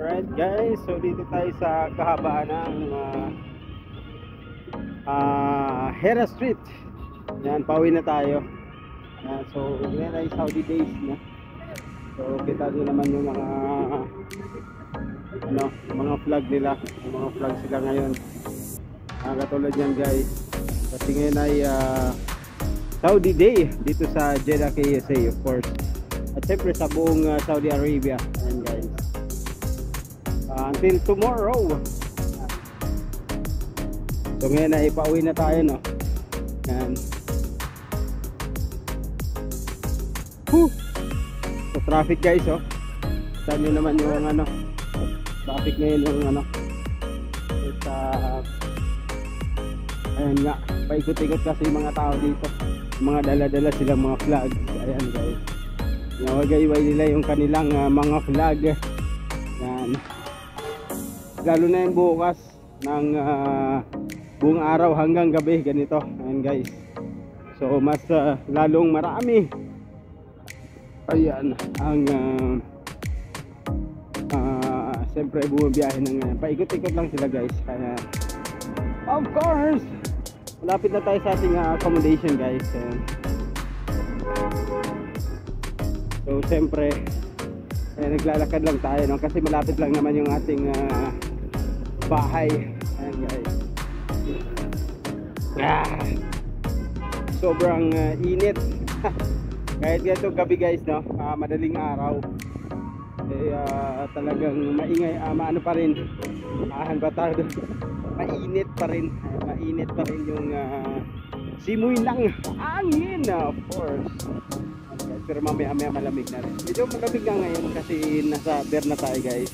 Alright guys, so dito tayo sa kahabaan ng Hera Street. Yan, pauwi na tayo. Yan, so yan ay Saudi days na. So kita nyo naman yung mga flag nila. Yung mga flag sila ngayon. Katulad yan guys. Kasi ngayon ay Saudi day dito sa Jeddah KSA, of course. At syempre sa buong Saudi Arabia. Ayan guys. Until tomorrow. So ngayon ay pauwi na tayo, no. Yan. So traffic guys, oh. Saan nyo naman yung traffic ngayon yung sa ayan nga, paikot-ikot kasi yung mga tao dito. Mga dala-dala silang mga flags. Ayan guys. Nawagayway nila yung kanilang mga flag. Yan. Lalo na yung bukas ng buong araw hanggang gabi ganito. Ayan guys. So mas lalong marami. Ayan ang siyempre bumabiyahe ng paikot-ikot lang sila guys. Kaya of course malapit na tayo sa ating accommodation guys. So siyempre naglalakad lang tayo, no? Kasi malapit lang naman yung ating bahay. Ayan guys. Sobrang init. Kahit ganito gabi guys, no? Madaling araw talagang maingay, maano pa rin, mainit pa rin. Mainit pa rin yung simoy ng hangin, of course. Pero mamaya malamig na rin. Medyo malamig nga ngayon kasi nasa beer na tayo guys.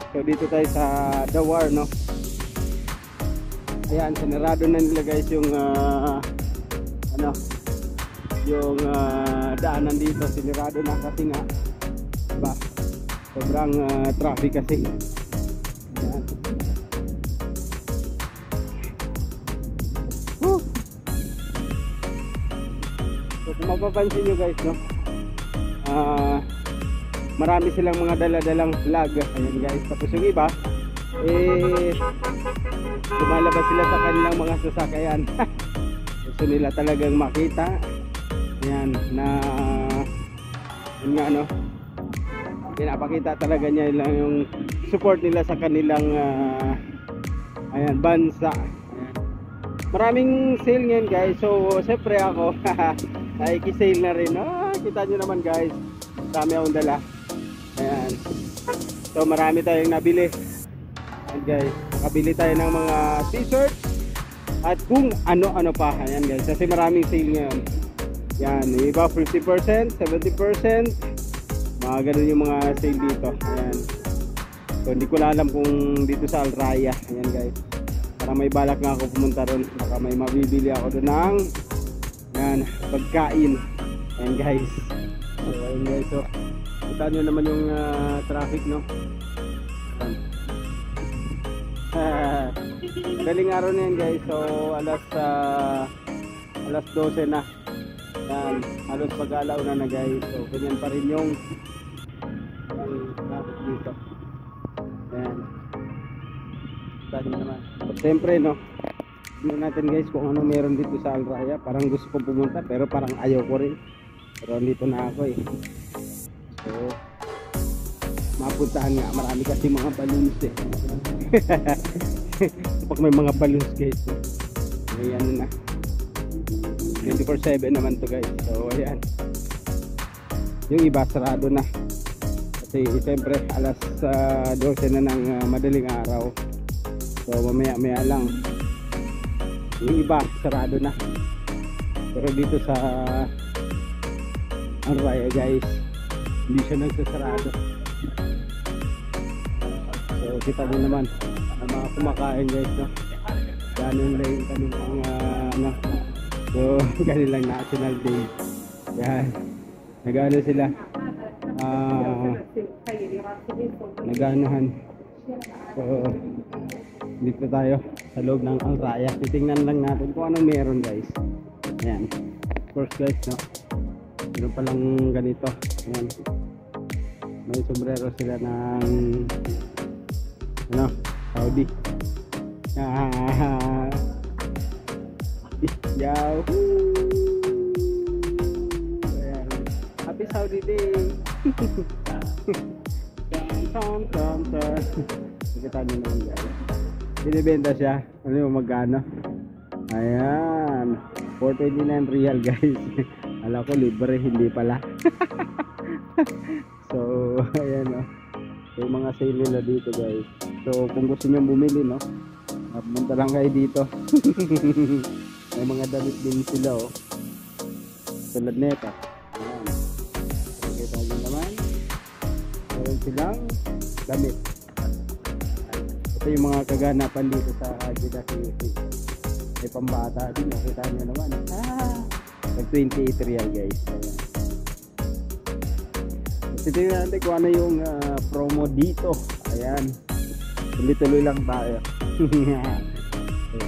So dito tayo sa Dawar, no. Ayan, sinarado na nila guys yung yung daanan dito. Sinarado na kasi nga diba, sobrang traffic kasi. Ayan. So kung mapapansin nyo guys, no, marami silang mga dala-dalang flag. Ayan guys. Tapos yung iba lumalabas sila sa kanilang mga sasakyan. Gusto nila talagang makita. Ayan na yun nga, no, pinapakita talaga niya lang yung support nila sa kanilang ayan, bansa. Ayan. Maraming sale ngayon guys. So syempre ako ay kisale na rin. Kita nyo naman guys, dami akong dala. Ayan. So marami tayong nabili. Ayan guys, nakabili tayo ng mga t-shirts at kung ano-ano pa. Ayan guys, kasi maraming sale ngayon. Yan, iba 50%, 70%, mga ganun yung mga sale dito. Ayan. So hindi ko alam kung dito sa Al Raya. Ayan guys, para may balak nga ako pumunta ron. Baka may mabibili ako doon ng yan, pagkain. Ayan guys. So ayan guys, so kita nyo naman yung traffic, no. Daling araw na yan guys. So alas 12 na. Yan, halos pag-alaw na guys. So ganyan pa rin yung traffic dito. Ayan. Kita nyo naman. So siyempre, no, tingnan natin guys kung ano meron dito sa Al Raya. Parang gusto ko pumunta pero parang ayaw ko rin. Pero dito na ako eh. So mapuntahan nga, marami kasi mga balloons eh. Kapag may mga balloons guys, may ano na 24/7 naman to guys. So ayan, yung iba sarado na kasi siyempre alas 12 na ng madaling araw. So mamaya lang yung iba sarado na, pero dito sa Al Raya guys hindi siya nagsasarado. So kita din naman ang mga kumakain guys, no? Ganun lang yung kanilang so kanilang national day. Yan, nag-ano sila, nag-anuhan. So dito tayo sa loob ng Al Raya. Titingnan lang natin kung anong meron guys. Ayan, of course guys, no, meron palang ganito. Ayan, may sombrero sila ng ano, Saudi. Yahoo! Ayan. Happy Saudi Day! Nakita nyo naman guys. Binibenta siya. Ano yung magkano? Ayan. 429 real guys. Alam ko libre, hindi pala. So, ayan o. So, yung mga sale nila dito guys. So, kung gusto nyo bumili, no? Pumunta lang kayo dito. May mga damit din sila oh. Tulad neta. Ayan. Nakikita nyo naman. Meron silang damit. Ito yung mga kaganapan dito sa Jeddah City. May pambata din. Nakita nyo naman. Nag 28 real guys. Ayan. Tingnan natin kung ano yung promo dito. Ayan. Tuloy-tuloy lang tayo. So,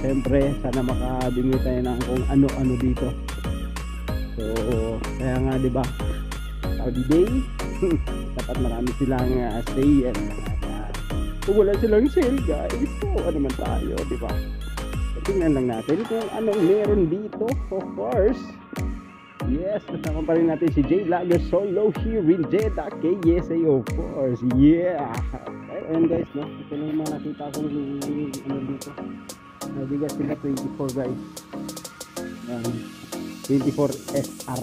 siyempre, sana makabili tayo ng kung ano-ano dito. So, kaya nga, diba, Saudi Day, dapat marami silang sale. Kung wala silang sale, guys, so, ano naman tayo, diba? So, tingnan lang natin kung anong meron dito, of course. Yes, kasama pa rin natin si Jay Lager Solo here in Jeddah KSA, of course. Yeah. Ayan guys, no? Ito lang yung mga nakita kong ano dito. Nabigas sila 24 guys. 24 SR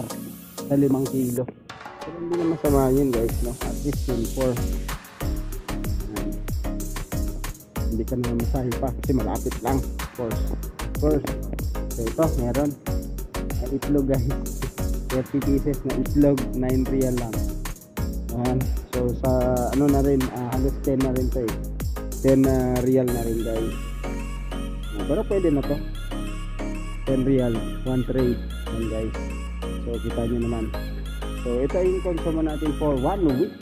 sa 5 kilo. Pero hindi na masama yun guys, no? At least 24. Hindi ka naman masahe pa kasi malapit lang. Of course. So ito, meron. Itlog guys. 30 pieces na itlog, 9 real lang. Ayan. So sa ano na rin, halos 10 na rin to eh. 10 real na rin guys. Pero pwede na to. 10 real, 1 tray. Ayan guys. So kita nyo naman. So ito yung konsumo natin for 1 week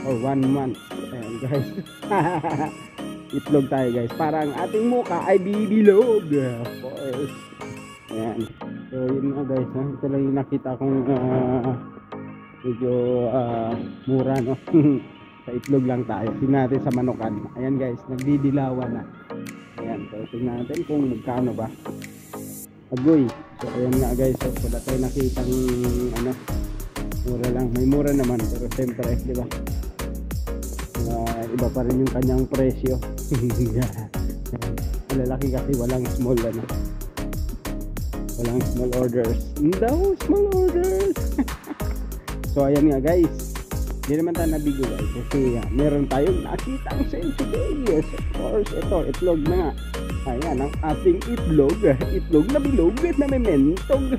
or 1 month. Ayan guys. Itlog tayo guys. Para ang ating mukha ay bibilog. Of course. Ayan. So yun nga guys, no? Ito lang yung nakita kong medyo mura, no? Sa itlog lang tayo. Tingnan natin sa manukan. Ayan guys, nagdidilawan na. Ayan, so tingnan natin kung magkano ba. Agoy. So ayan nga guys, so wala tayo nakitang ano, mura lang. May mura naman, pero siyempre, di ba? Iba pa rin yung kanyang presyo. Malalaki kasi walang small ano. Walang small orders. No small orders. So ayan nga guys. Hindi naman tayo nabigo guys. Kasi meron tayong nakitang sale today. Yes, of course. Ito, itlog na nga. Ayan ang ating itlog. Itlog na bilog na may mentog.